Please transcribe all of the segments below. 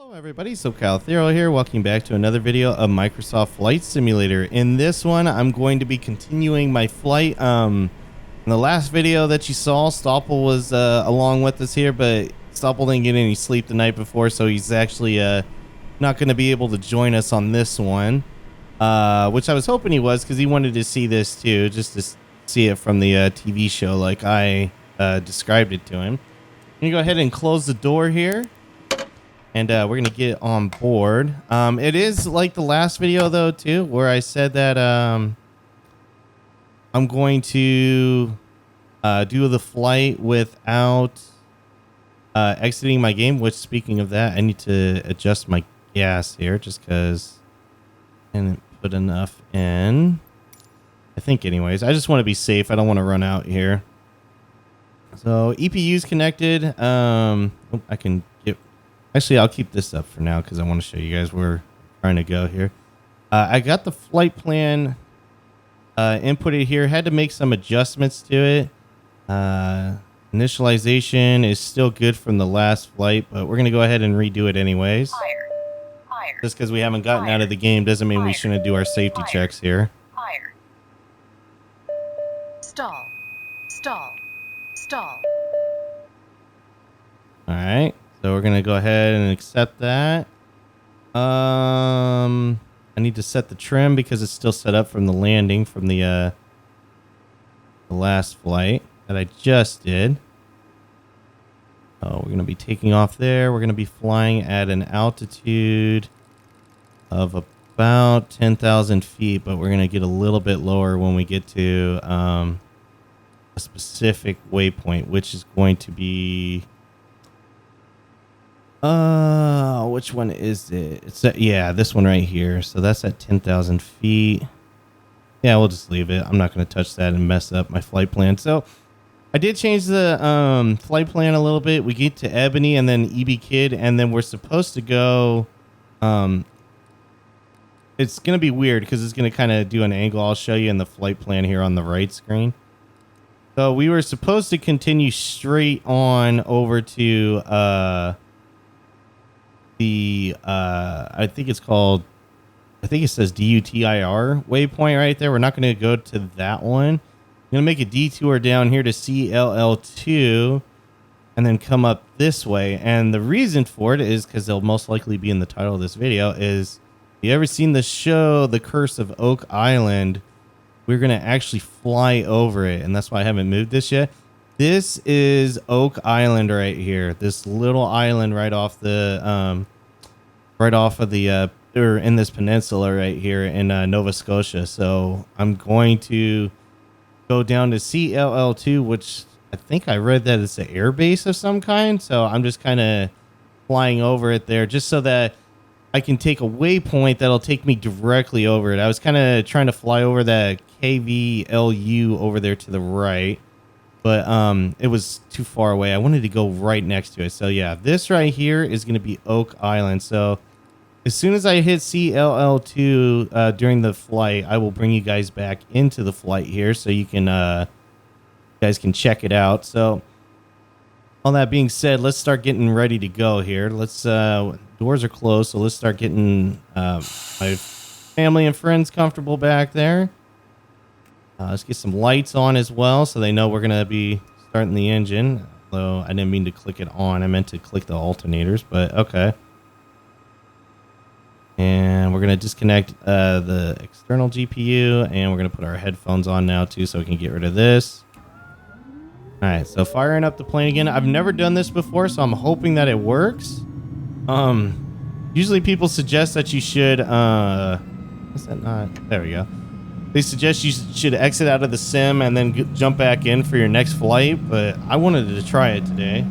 Hello everybody, socalthero here. Welcome back to another video of Microsoft Flight Simulator. In this one, I'm going to be continuing my flight. In the last video that you saw, Stoppel was along with us here, but Stoppel didn't get any sleep the night before, so he's actually not going to be able to join us on this one, which I was hoping he was because he wanted to see this too, just to see it from the TV show like I described it to him. I'm going to go ahead and close the door here. And we're going to get on board. It is like the last video, though, too, where I said that I'm going to do the flight without exiting my game. Which, speaking of that, I need to adjust my gas here just because I didn't put enough in. I think, anyways. I just want to be safe. I don't want to run out here. So, EPU's connected. I can get... Actually, I'll keep this up for now because I want to show you guys where we're trying to go here. I got the flight plan inputted here. Had to make some adjustments to it. Initialization is still good from the last flight, but we're going to go ahead and redo it anyways. Higher. Just because we haven't gotten out of the game doesn't mean we shouldn't do our safety checks here. Higher. Stall. All right. So we're going to go ahead and accept that. I need to set the trim because it's still set up from the landing from the last flight that I just did. Oh, we're going to be taking off there. We're going to be flying at an altitude of about 10,000 feet, but we're going to get a little bit lower when we get to a specific waypoint, which is going to be... which one is it? It's yeah, this one right here. So that's at 10,000 feet. Yeah, we'll just leave it. I'm not going to touch that and mess up my flight plan. So I did change the flight plan a little bit. We get to Ebony and then EB Kid, and then we're supposed to go. It's going to be weird because it's going to kind of do an angle. I'll show you in the flight plan here on the right screen. So we were supposed to continue straight on over to I think it says DUTIR waypoint right there. We're not going to go to that one. I'm going to make a detour down here to CLL2 and then come up this way. And the reason for it is because they'll most likely be in the title of this video is, you ever seen the show The Curse of Oak Island? We're going to actually fly over it, and that's why I haven't moved this yet. This is Oak Island right here. This little island right off the or in this peninsula right here in Nova Scotia. So I'm going to go down to CLL2, which I think I read that it's an air base of some kind. So I'm just kind of flying over it there just so that I can take a waypoint that'll take me directly over it. I was kind of trying to fly over that KVLU over there to the right, but it was too far away. I wanted to go right next to it. So yeah, this right here is going to be Oak Island. So as soon as I hit CLL2 during the flight, I will bring you guys back into the flight here so you can guys can check it out. So all that being said, let's start getting ready to go here. Let's doors are closed, so let's start getting my family and friends comfortable back there. Let's get some lights on as well so they know we're going to be starting the engine. Although I didn't mean to click it on. I meant to click the alternators, but okay. And we're going to disconnect the external GPU, and we're going to put our headphones on now too so we can get rid of this. All right, so firing up the plane again. I've never done this before, so I'm hoping that it works. Usually people suggest that you should is that not, there we go. They suggest you should exit out of the sim and then jump back in for your next flight, but I wanted to try it today.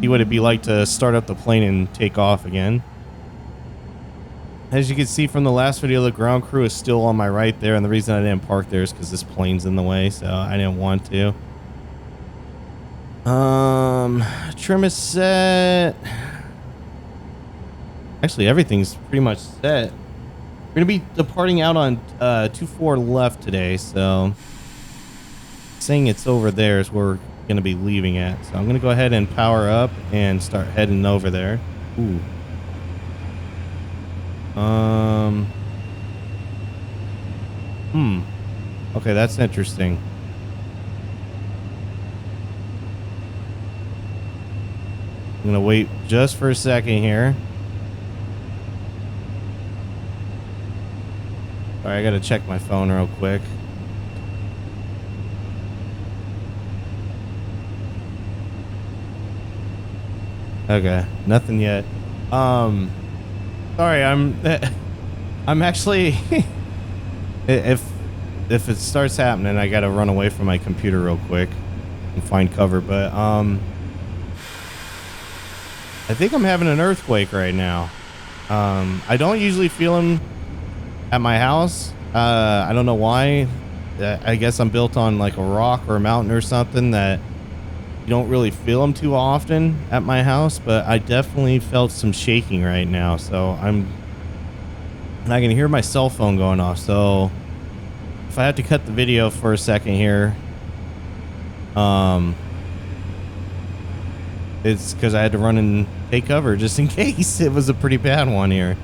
See what it'd be like to start up the plane and take off again. As you can see from the last video, the ground crew is still on my right there, and the reason I didn't park there is because this plane's in the way, so I didn't want to. Trim is set. Actually, everything's pretty much set. We're going to be departing out on 24 left today, so saying it's over there is where we're going to be leaving at. So I'm going to go ahead and power up and start heading over there. Ooh. Um. Okay, that's interesting. I'm gonna wait just for a second here. All right, I gotta check my phone real quick. Okay, nothing yet. Sorry, I'm actually if it starts happening, I gotta run away from my computer real quick and find cover. But I think I'm having an earthquake right now. I don't usually feel them at my house. I don't know why. I guess I'm built on like a rock or a mountain or something that you don't really feel them too often at my house, but I definitely felt some shaking right now. So and I can hear my cell phone going off. So if I have to cut the video for a second here, it's because I had to run and take cover just in case it was a pretty bad one here.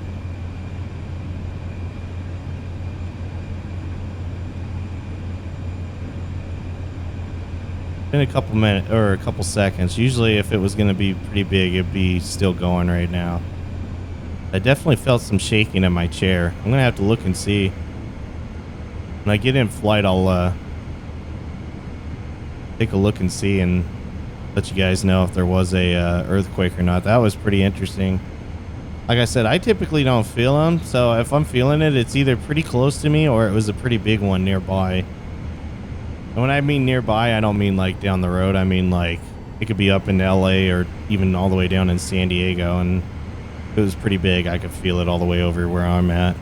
In a couple minutes or a couple seconds. Usually if it was going to be pretty big, it'd be still going right now. I definitely felt some shaking in my chair. I'm going to have to look and see. When I get in flight, I'll take a look and see and let you guys know if there was a earthquake or not. That was pretty interesting. Like I said, I typically don't feel them, so if I'm feeling it, it's either pretty close to me or it was a pretty big one nearby. And when I mean nearby, I don't mean like down the road. I mean like it could be up in LA or even all the way down in San Diego, and it was pretty big. I could feel it all the way over where I'm at.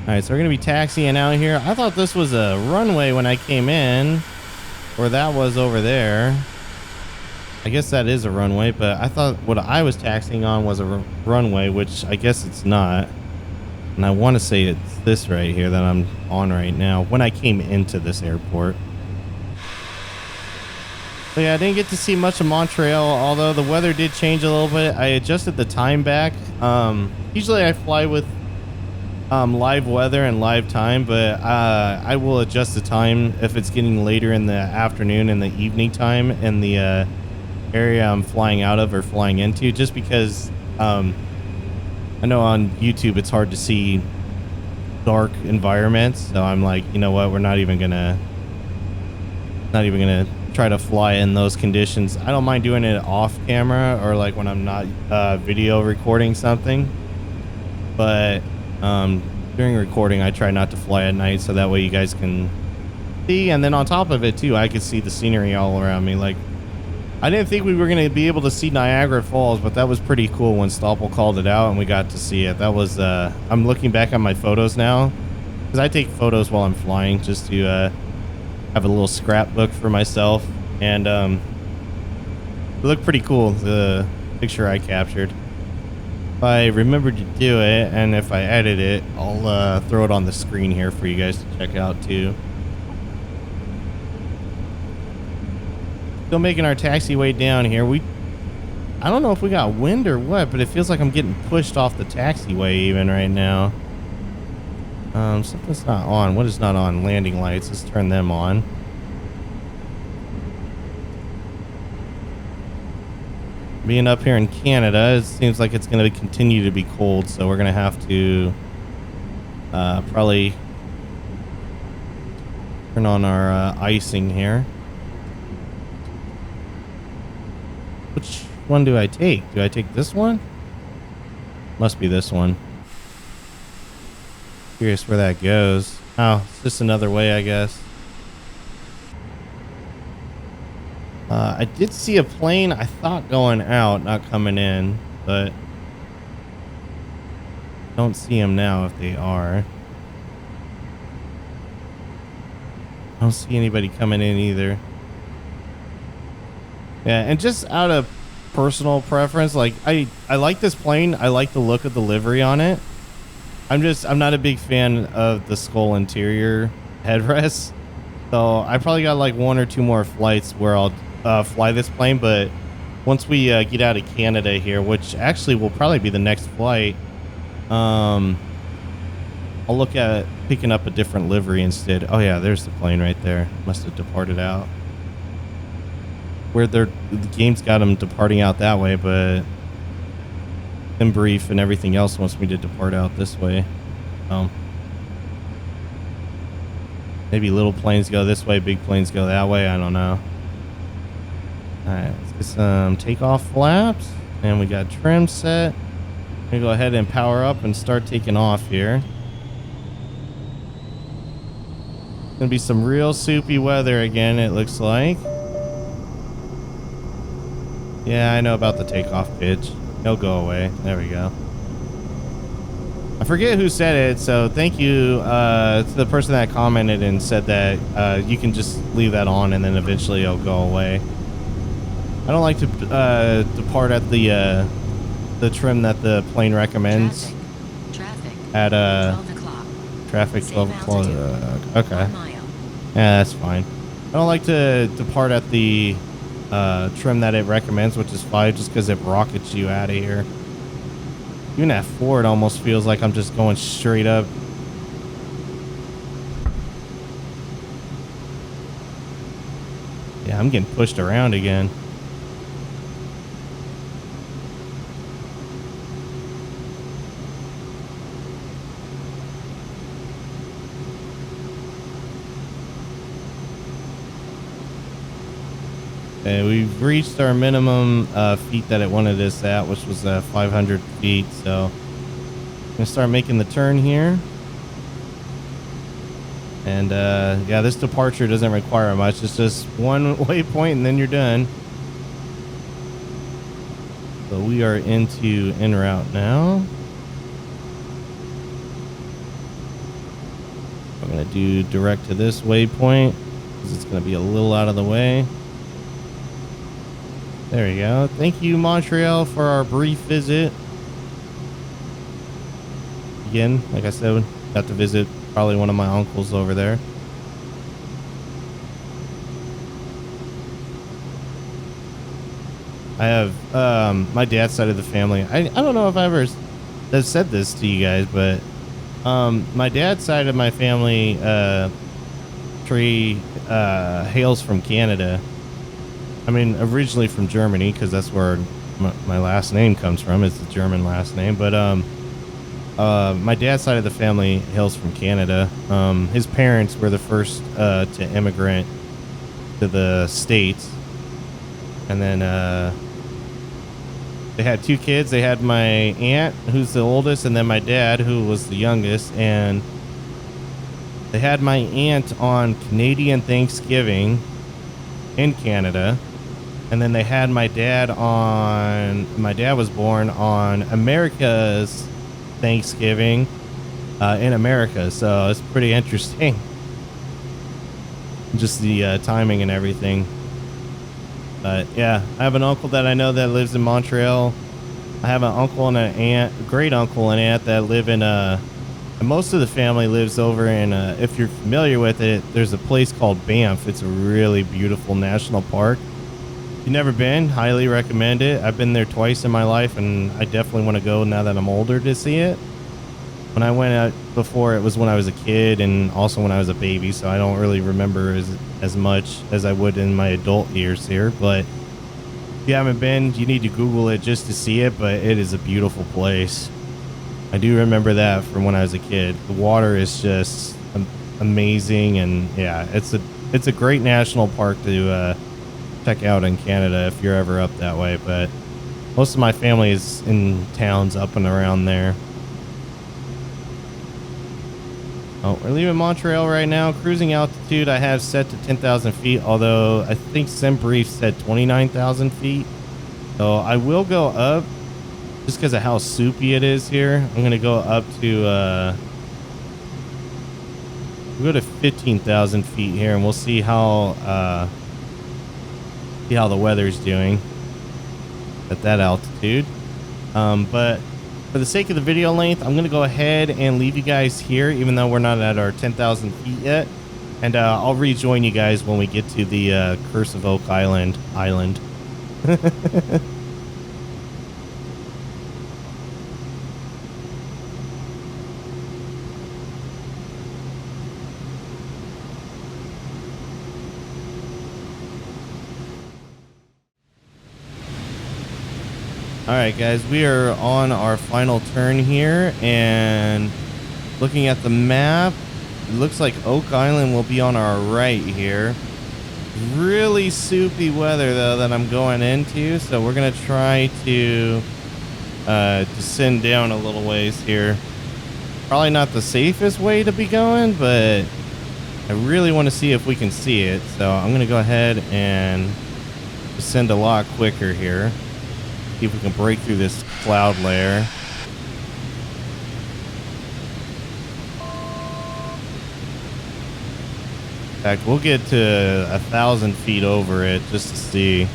All right, so we're going to be taxiing out here. I thought this was a runway when I came in, or that was over there. I guess that is a runway, but I thought what I was taxiing on was a runway, which I guess it's not. And I want to say it's this right here that I'm on right now when I came into this airport. So yeah, I didn't get to see much of Montreal, although the weather did change a little bit. I adjusted the time back. Usually I fly with live weather and live time, but I will adjust the time if it's getting later in the afternoon and the evening time in the area I'm flying out of or flying into, just because I know on YouTube it's hard to see dark environments, so I'm like, you know what, we're not even gonna try to fly in those conditions. I don't mind doing it off camera or like when I'm not video recording something, but during recording I try not to fly at night so that way you guys can see, and then on top of it too, I could see the scenery all around me. Like, I didn't think we were going to be able to see Niagara Falls, but that was pretty cool when Stoppel called it out and we got to see it. That was, I'm looking back on my photos now, because I take photos while I'm flying just to have a little scrapbook for myself. And it looked pretty cool, the picture I captured. If I remember to do it, and if I edit it, I'll throw it on the screen here for you guys to check out too. Still making our taxiway down here. I don't know if we got wind or what, but it feels like I'm getting pushed off the taxiway even right now. Something's not on. What is not on? Landing lights. Let's turn them on. Being up here in Canada, it seems like it's going to continue to be cold, so we're going to have to probably turn on our icing here. Which one do I take? Do I take this one? Must be this one. Curious where that goes. Oh, it's just another way, I guess. I did see a plane, I thought, going out, not coming in, but don't see them now if they are. I don't see anybody coming in either. Yeah, and just out of personal preference, like I like this plane. I like the look of the livery on it. I'm not a big fan of the skull interior headrest. So I probably got like one or two more flights where I'll fly this plane, but once we get out of Canada here, which actually will probably be the next flight, I'll look at picking up a different livery instead. Oh yeah, there's the plane right there. Must have departed out. Where the game's got them departing out that way, but in brief and everything else wants me to depart out this way. Maybe little planes go this way, big planes go that way. I don't know. All right, let's get some takeoff flaps, and we got trim set. I'm gonna go ahead and power up and start taking off here. Gonna be some real soupy weather again, it looks like. Yeah, I know about the takeoff pitch. He'll go away. There we go. I forget who said it, so thank you to the person that commented and said that you can just leave that on and then eventually it'll go away. I don't like to depart at the trim that the plane recommends. Traffic. At 12 o'clock. traffic 12 o'clock. Okay. 1 mile. Yeah, that's fine. I don't like to depart at the trim that it recommends, which is 5, just because it rockets you out of here. Even at 4, it almost feels like I'm just going straight up. Yeah, I'm getting pushed around again. Okay, we've reached our minimum feet that it wanted us at, which was 500 feet. So I'm gonna start making the turn here. And yeah, this departure doesn't require much. It's just one waypoint and then you're done. So we are into en route now. I'm gonna do direct to this waypoint because it's gonna be a little out of the way. There we go. Thank you, Montreal, for our brief visit. Again, like I said, got to visit probably one of my uncles over there. I have my dad's side of the family. I don't know if I ever have said this to you guys, but my dad's side of my family tree hails from Canada. I mean, originally from Germany, because that's where my last name comes from. It's the German last name. But my dad's side of the family hails from Canada. His parents were the first to immigrant to the States. And then they had 2 kids. They had my aunt, who's the oldest, and then my dad, who was the youngest. And they had my aunt on Canadian Thanksgiving in Canada. And then they had my dad was born on America's Thanksgiving in America. So it's pretty interesting. Just the timing and everything. But yeah, I have an uncle that I know that lives in Montreal. I have an uncle and an aunt, a great uncle and aunt that live in and most of the family lives over in if you're familiar with it, there's a place called Banff. It's a really beautiful national park. If you've never been, highly recommend it. I've been there twice in my life, and I definitely want to go now that I'm older to see it. When I went out before, it was when I was a kid and also when I was a baby, so I don't really remember as much as I would in my adult years here. But if you haven't been, you need to Google it just to see it, but it is a beautiful place. I do remember that from when I was a kid. The water is just amazing, and yeah, it's a great national park to check out in Canada if you're ever up that way. But most of my family is in towns up and around there. Oh, we're leaving Montreal right now. Cruising altitude I have set to 10,000 feet, although I think SimBrief said 29,000 feet. So I will go up just because of how soupy it is here. I'm going to go up to we'll go to 15,000 feet here, and we'll see how the weather's doing at that altitude. But for the sake of the video length, I'm going to go ahead and leave you guys here, even though we're not at our 10,000 feet yet. And I'll rejoin you guys when we get to the Curse of Oak Island. All right, guys, we are on our final turn here, and looking at the map, it looks like Oak Island will be on our right here. Really soupy weather, though, that I'm going into, so we're going to try to descend down a little ways here. Probably not the safest way to be going, but I really want to see if we can see it, so I'm going to go ahead and descend a lot quicker here. See if we can break through this cloud layer. In fact, we'll get to 1,000 feet over it just to see.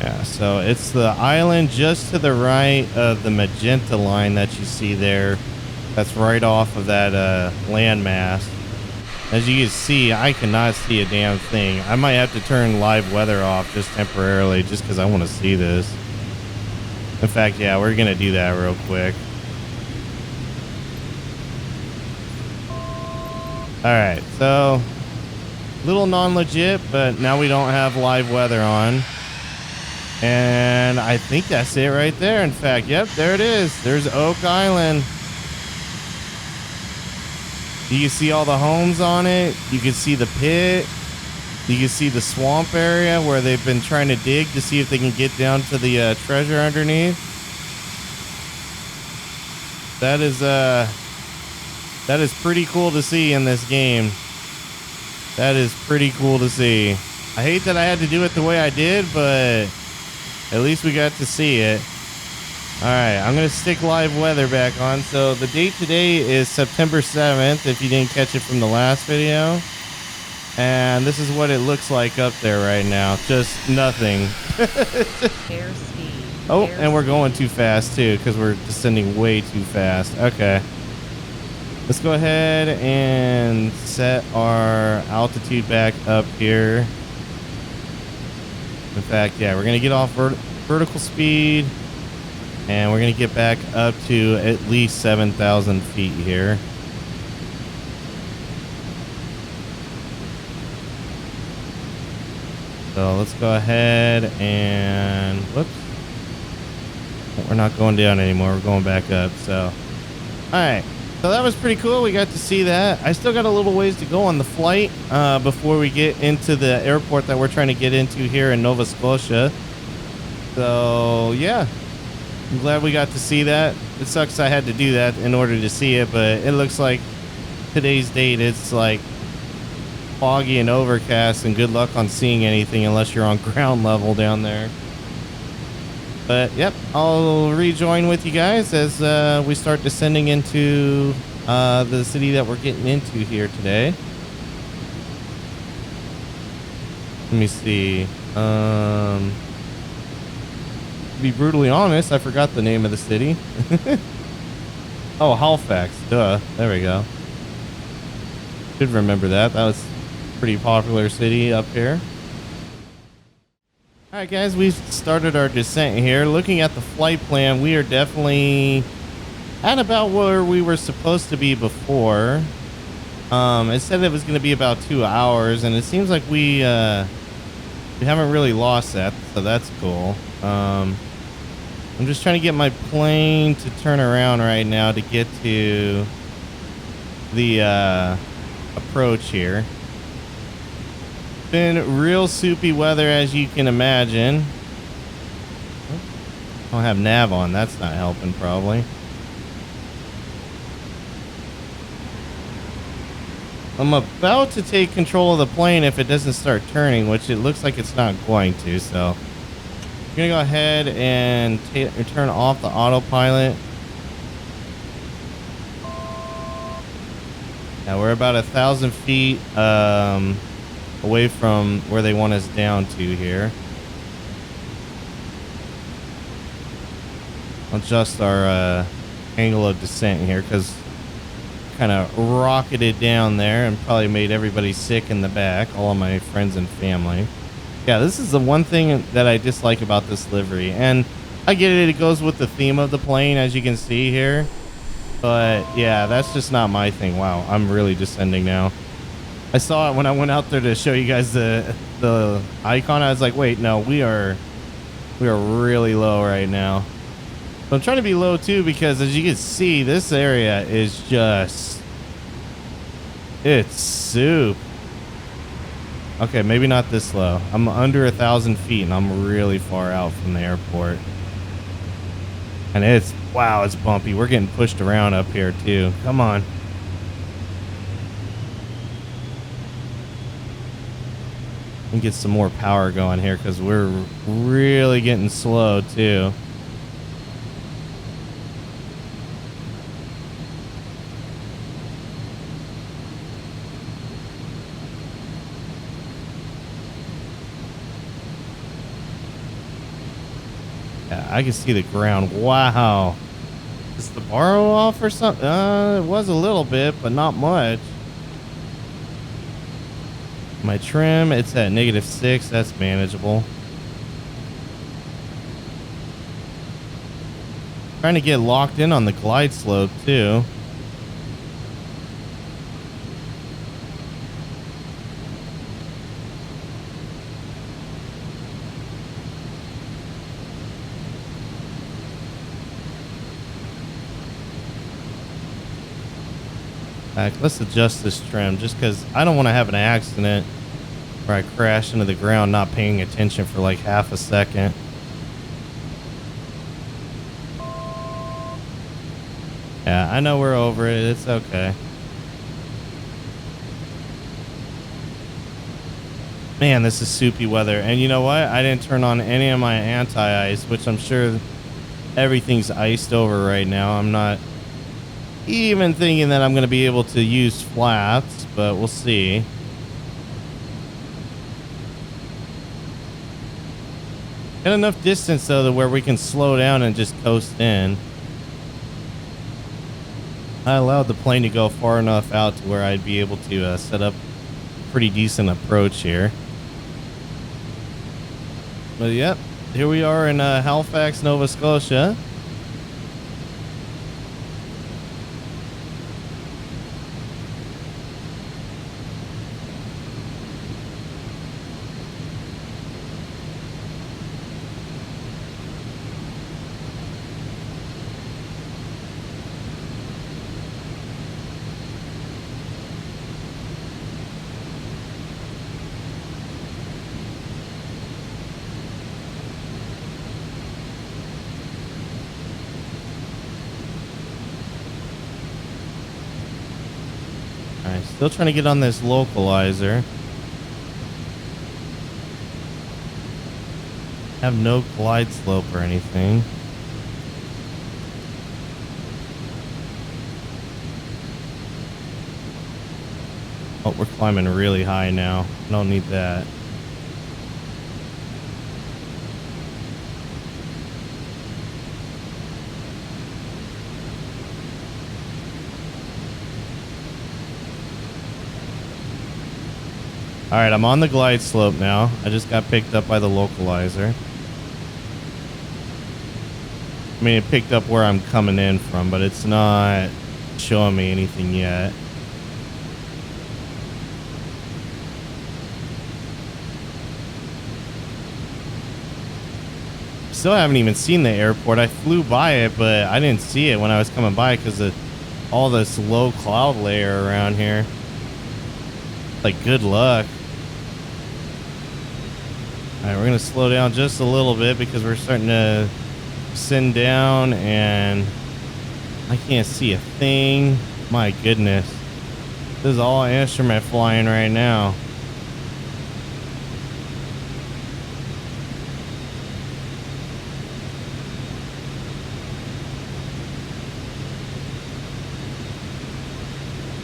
Yeah, so it's the island just to the right of the magenta line that you see there. That's right off of that landmass. As you can see, I cannot see a damn thing. I might have to turn live weather off just temporarily just because I want to see this. In fact, yeah, we're going to do that real quick. Alright, so little non-legit, but now we don't have live weather on. And I think that's it right there. In fact, yep, there it is. There's Oak Island. You can see all the homes on it. You can see the pit. You can see the swamp area where they've been trying to dig to see if they can get down to the treasure underneath. That is pretty cool to see in this game. That is pretty cool to see. I hate that I had to do it the way I did, but at least we got to see it. All right, I'm going to stick live weather back on. So the date today is September 7th, if you didn't catch it from the last video. And this is what it looks like up there right now. Just nothing. Airspeed. Oh, and we're going too fast, too, because we're descending way too fast. Okay. Let's go ahead and set our altitude back up here. In fact, yeah, we're going to get off vertical speed, and we're going to get back up to at least 7,000 feet here. So let's go ahead and, whoops. We're not going down anymore. We're going back up. So, all right. So that was pretty cool. We got to see that. I still got a little ways to go on the flight before we get into the airport that we're trying to get into here in Nova Scotia. So, yeah. I'm glad we got to see that. It sucks I had to do that in order to see it, but it looks like today's date, it's like foggy and overcast, and good luck on seeing anything unless you're on ground level down there. But yep, I'll rejoin with you guys as we start descending into the city that we're getting into here today. Let me see. To be brutally honest, I forgot the name of the city. Oh, Halifax. Duh. There we go. Should remember that. That was a pretty popular city up here. All right, guys, we've started our descent here. Looking at the flight plan, we are definitely at about where we were supposed to be before. It said it was going to be about 2 hours, and it seems like we haven't really lost that, so that's cool. I'm just trying to get my plane to turn around right now to get to the approach here. Been real soupy weather, as you can imagine. I don't have nav on. That's not helping, probably. I'm about to take control of the plane if it doesn't start turning, which it looks like it's not going to. So I'm gonna go ahead and turn off the autopilot. Now we're about 1,000 feet away from where they want us down to here. adjust our angle of descent here because kind of rocketed down there and probably made everybody sick in the back, all of my friends and family. Yeah, this is the one thing that I dislike about this livery, and I get it, it goes with the theme of the plane, as you can see here, but yeah, that's just not my thing. Wow, I'm really descending now. I saw it when I went out there to show you guys the icon. I was like, wait, no, we are really low right now. So I'm trying to be low too, because as you can see, this area is just, it's soup. Okay, maybe not this low. I'm under 1,000 feet and I'm really far out from the airport. And it's, wow, it's bumpy. We're getting pushed around up here too. Come on. And get some more power going here because we're really getting slow too. Yeah, I can see the ground. Wow. Is the bar off or something? It was a little bit, but not much. My trim, it's at -6. That's manageable. Trying to get locked in on the glide slope too. Let's adjust this trim just because I don't want to have an accident where I crash into the ground not paying attention for like half a second. Yeah, I know we're over it. It's okay. Man, this is soupy weather. And you know what? I didn't turn on any of my anti-ice, which I'm sure everything's iced over right now. I'm not even thinking that I'm going to be able to use flats, but we'll see. Got enough distance though to where we can slow down and just coast in. I allowed the plane to go far enough out to where I'd be able to set up a pretty decent approach here. But yep, here we are in Halifax, Nova Scotia. Alright, still trying to get on this localizer. Have no glide slope or anything. Oh, we're climbing really high now. Don't need that. All right, I'm on the glide slope now. I just got picked up by the localizer. I mean, it picked up where I'm coming in from, but it's not showing me anything yet. Still haven't even seen the airport. I flew by it, but I didn't see it when I was coming by because of all this low cloud layer around here. Like, good luck. All right, we're going to slow down just a little bit because we're starting to send down and I can't see a thing. My goodness. This is all instrument flying right now.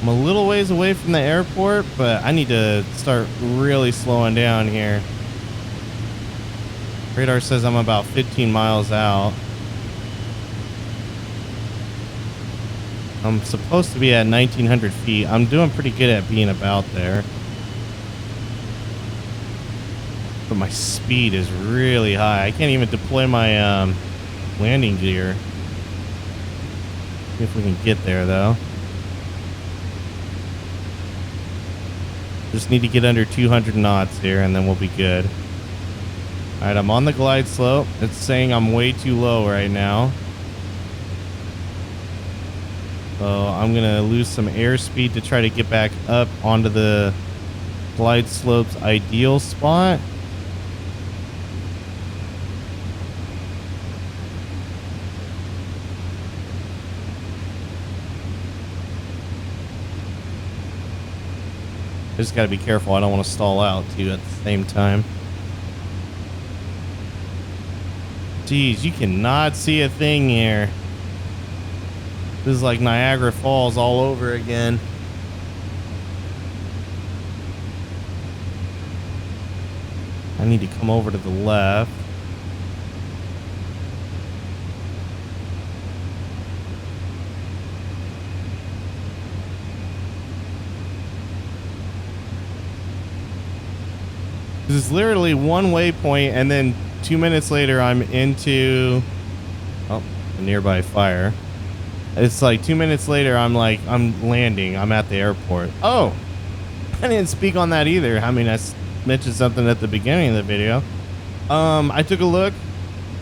I'm a little ways away from the airport, but I need to start really slowing down here. Radar says I'm about 15 miles out. I'm supposed to be at 1900 feet. I'm doing pretty good at being about there. But my speed is really high. I can't even deploy my landing gear. See if we can get there, though. Just need to get under 200 knots here, and then we'll be good. All right, I'm on the glide slope. It's saying I'm way too low right now. So I'm going to lose some airspeed to try to get back up onto the glide slope's ideal spot. I just got to be careful. I don't want to stall out too at the same time. Jeez, you cannot see a thing here. This is like Niagara Falls all over again. I need to come over to the left. This is literally one waypoint, and then 2 minutes later, I'm into a nearby fire. It's like 2 minutes later, I'm landing. I'm at the airport. Oh, I didn't speak on that either. I mean, I mentioned something at the beginning of the video. I took a look,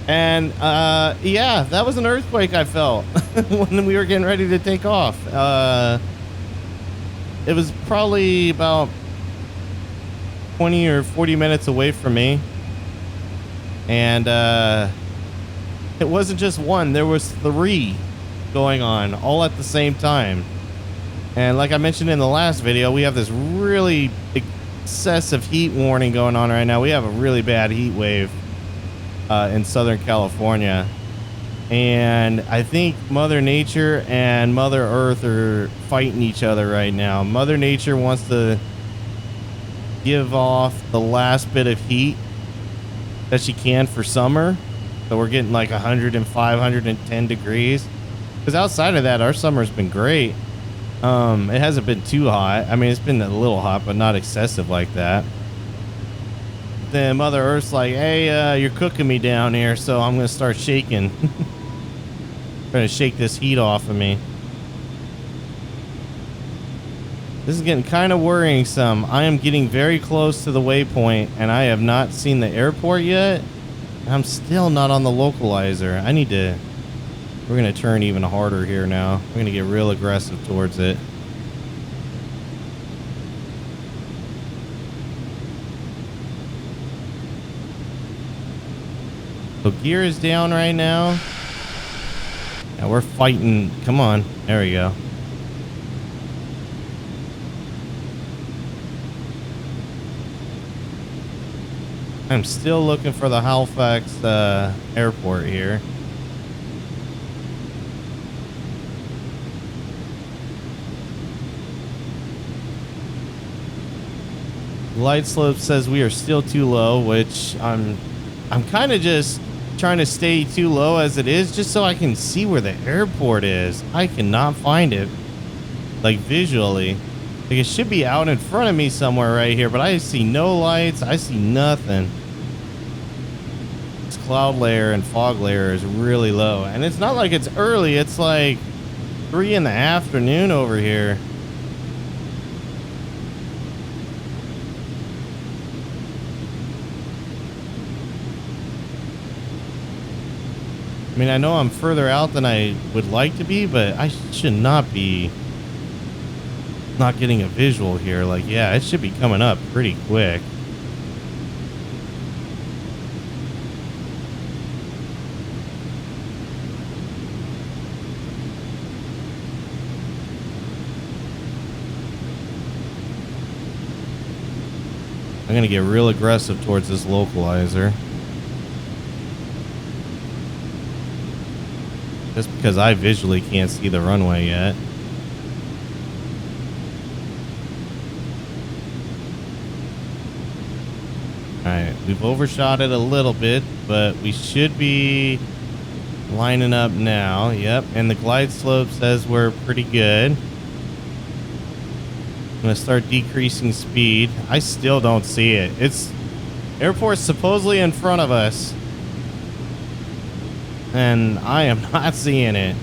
and yeah, that was an earthquake I felt when we were getting ready to take off. It was probably about 20 or 40 minutes away from me, and it wasn't just one. There was 3 going on all at the same time. And like I mentioned in the last video, we have this really excessive heat warning going on right now. We have a really bad heat wave in Southern California, and I think Mother Nature and Mother Earth are fighting each other right now. Mother Nature wants to give off the last bit of heat that she can for summer, so we're getting like 105, 110 degrees, because outside of that, our summer's been great. It hasn't been too hot. I mean, it's been a little hot, but not excessive like that. Then Mother Earth's like, hey, you're cooking me down here, so I'm gonna start shaking. Trying to shake this heat off of me. This is getting kind of worrisome. I am getting very close to the waypoint, and I have not seen the airport yet. I'm still not on the localizer. I need to... We're going to turn even harder here now. We're going to get real aggressive towards it. So gear is down right now. Yeah, we're fighting. Come on. There we go. I'm still looking for the Halifax airport here. Glide slope says we are still too low, which I'm kind of just trying to stay too low as it is, just so I can see where the airport is. I cannot find it, like visually. Like, it should be out in front of me somewhere right here, but I see no lights. I see nothing. This cloud layer and fog layer is really low, and it's not like it's early. It's like 3 in the afternoon over here. I mean, I know I'm further out than I would like to be, but I should not be not getting a visual here. Like, yeah, it should be coming up pretty quick. I'm going to get real aggressive towards this localizer. Just because I visually can't see the runway yet. Alright, we've overshot it a little bit, but we should be Lining up now. Yep. And the glide slope says we're pretty good. I'm going to start decreasing speed. I still don't see it. Airport's supposedly in front of us. And I am not seeing it.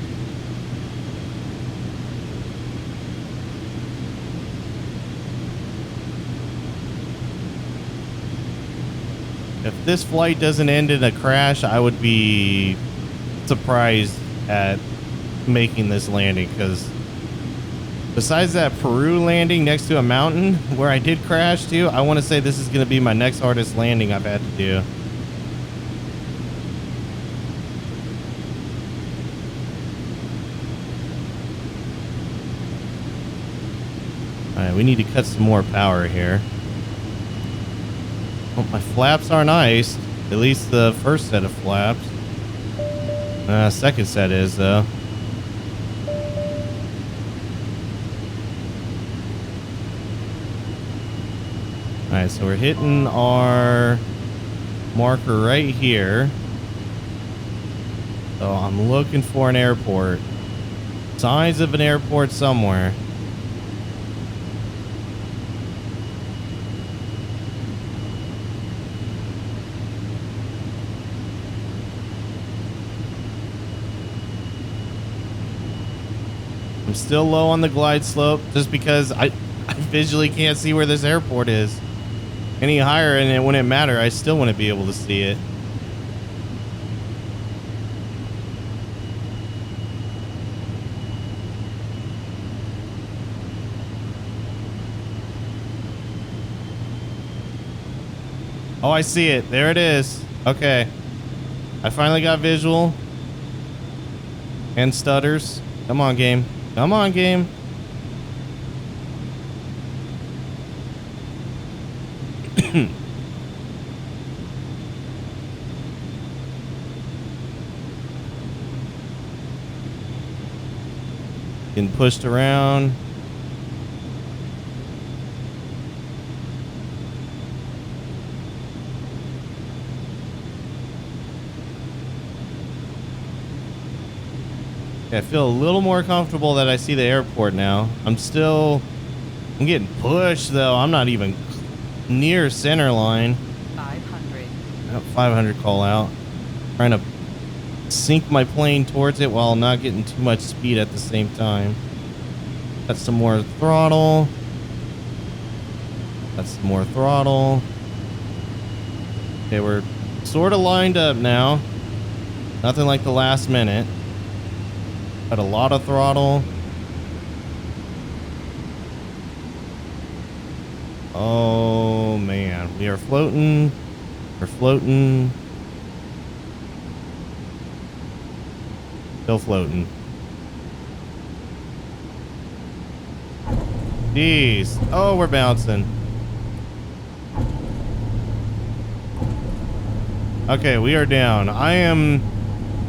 If this flight doesn't end in a crash, I would be surprised at making this landing, because besides that Peru landing next to a mountain where I did crash too, I want to say this is going to be my next hardest landing I've had to do. All right, we need to cut some more power here. Oh, my flaps aren't iced. At least the first set of flaps. Second set is, though. Alright, so we're hitting our marker right here. So I'm looking for an airport. Signs of an airport somewhere. I'm still low on the glide slope just because I visually can't see where this airport is. Any higher and it wouldn't matter. I still wouldn't be able to see it. Oh, I see it. There it is. Okay. I finally got visual. And stutters. Come on, game. Come on, game. Getting pushed around. I feel a little more comfortable that I see the airport now. I'm getting pushed though. I'm not even near center line. 500. 500 call out. Trying to sink my plane towards it while not getting too much speed at the same time. Got some more throttle. Got some more throttle. Okay, we're sort of lined up now. Nothing like the last minute. Got a lot of throttle. Oh man, we are floating. We're floating. Still floating. Jeez. Oh, we're bouncing. Okay, we are down. I am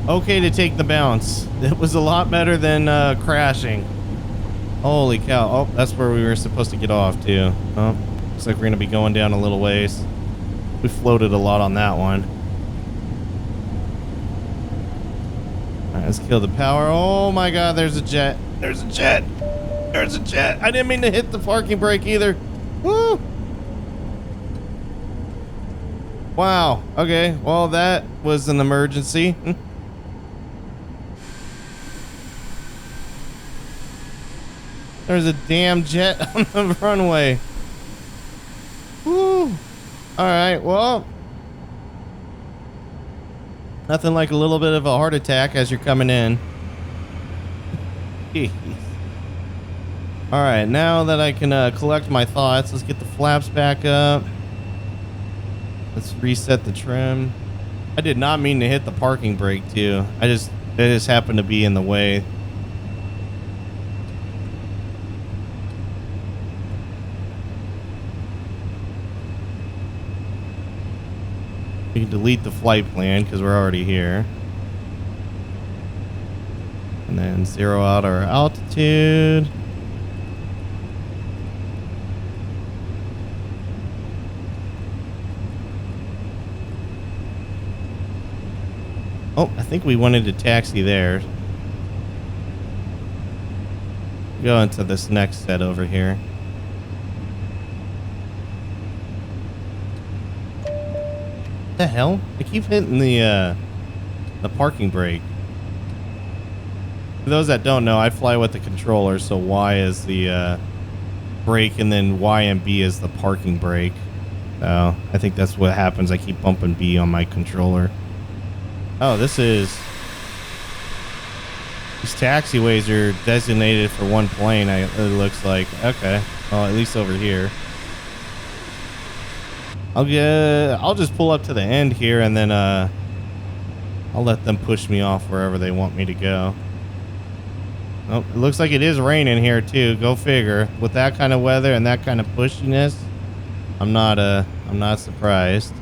okay to take the bounce. It was a lot better than crashing. Holy cow. Oh, that's where we were supposed to get off too. Oh, looks like we're gonna be going down a little ways. We floated a lot on that one. All right, let's kill the power. Oh my god, there's a jet. There's a jet. There's a jet. I didn't mean to hit the parking brake either. Woo! Wow. Okay, well that was an emergency. There's a damn jet on the runway. Woo. All right, well. Nothing like a little bit of a heart attack as you're coming in. Jeez. All right, now that I can collect my thoughts, let's get the flaps back up. Let's reset the trim. I did not mean to hit the parking brake too. It just happened to be in the way. We can delete the flight plan because we're already here. And then zero out our altitude. Oh, I think we wanted to taxi there. Go into this next set over here. What the hell? I keep hitting the parking brake. For those that don't know, I fly with the controller, so Y is the brake, and then Y and B is the parking brake. So I think that's what happens. I keep bumping B on my controller. Oh, these taxiways are designated for one plane. It looks like. Okay, well, at least over here. I'll just pull up to the end here, and then I'll let them push me off wherever they want me to go. Oh, it looks like it is raining here too. Go figure. With that kind of weather and that kind of pushiness, I'm not surprised.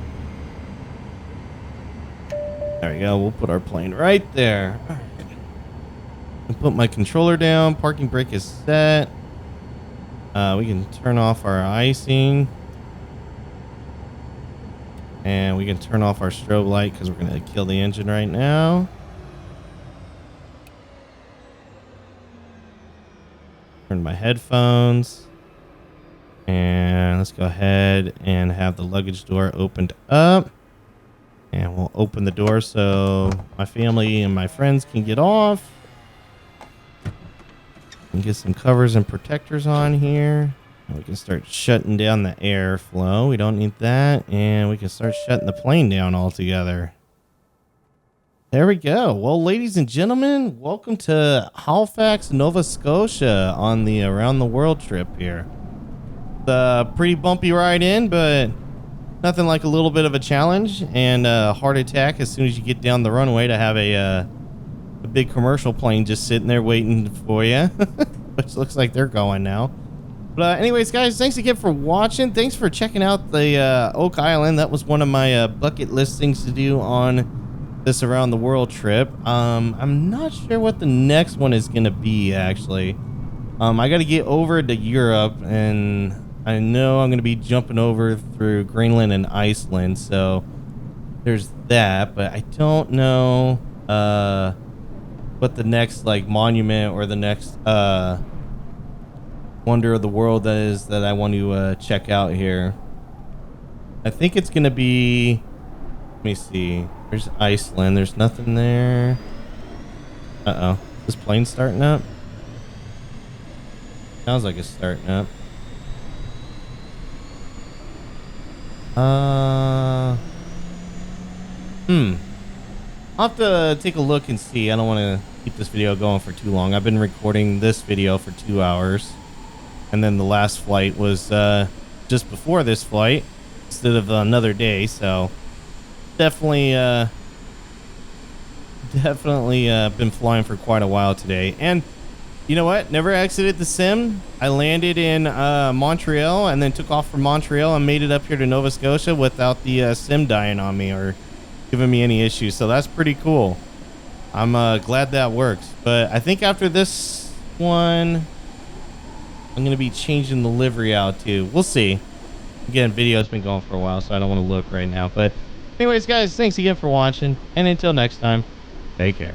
There we go. We'll put our plane right there. All right. I'll put my controller down. Parking brake is set. We can turn off our icing. And we can turn off our strobe light because we're going to kill the engine right now. Turn my headphones. And let's go ahead and have the luggage door opened up. And we'll open the door so my family and my friends can get off. And get some covers and protectors on here. And we can start shutting down the airflow. We don't need that. And we can start shutting the plane down altogether. There we go. Well, ladies and gentlemen, welcome to Halifax, Nova Scotia on the Around the World trip here. It's a pretty bumpy ride in, but nothing like a little bit of a challenge and a heart attack as soon as you get down the runway to have a big commercial plane just sitting there waiting for you, which looks like they're going now. But anyways, guys, thanks again for watching. Thanks for checking out the Oak Island. That was one of my bucket list things to do on this Around the World trip. I'm not sure what the next one is going to be, actually. I got to get over to Europe, and I know I'm going to be jumping over through Greenland and Iceland, so there's that. But I don't know what the next like monument or the next wonder of the world that is that I want to check out here. I think it's going to be, let me see. There's Iceland. There's nothing there. Uh-oh. This plane starting up? Sounds like it's starting up. I'll have to take a look and see. I don't want to keep this video going for too long. I've been recording this video for 2 hours. And then the last flight was just before this flight instead of another day. So definitely been flying for quite a while today. And you know what? Never exited the sim. I landed in Montreal and then took off from Montreal and made it up here to Nova Scotia without the sim dying on me or giving me any issues. So that's pretty cool. I'm glad that works. But I think after this one, I'm going to be changing the livery out too. We'll see. Again, video's been going for a while, so I don't want to look right now. But anyways, guys, thanks again for watching. And until next time, take care.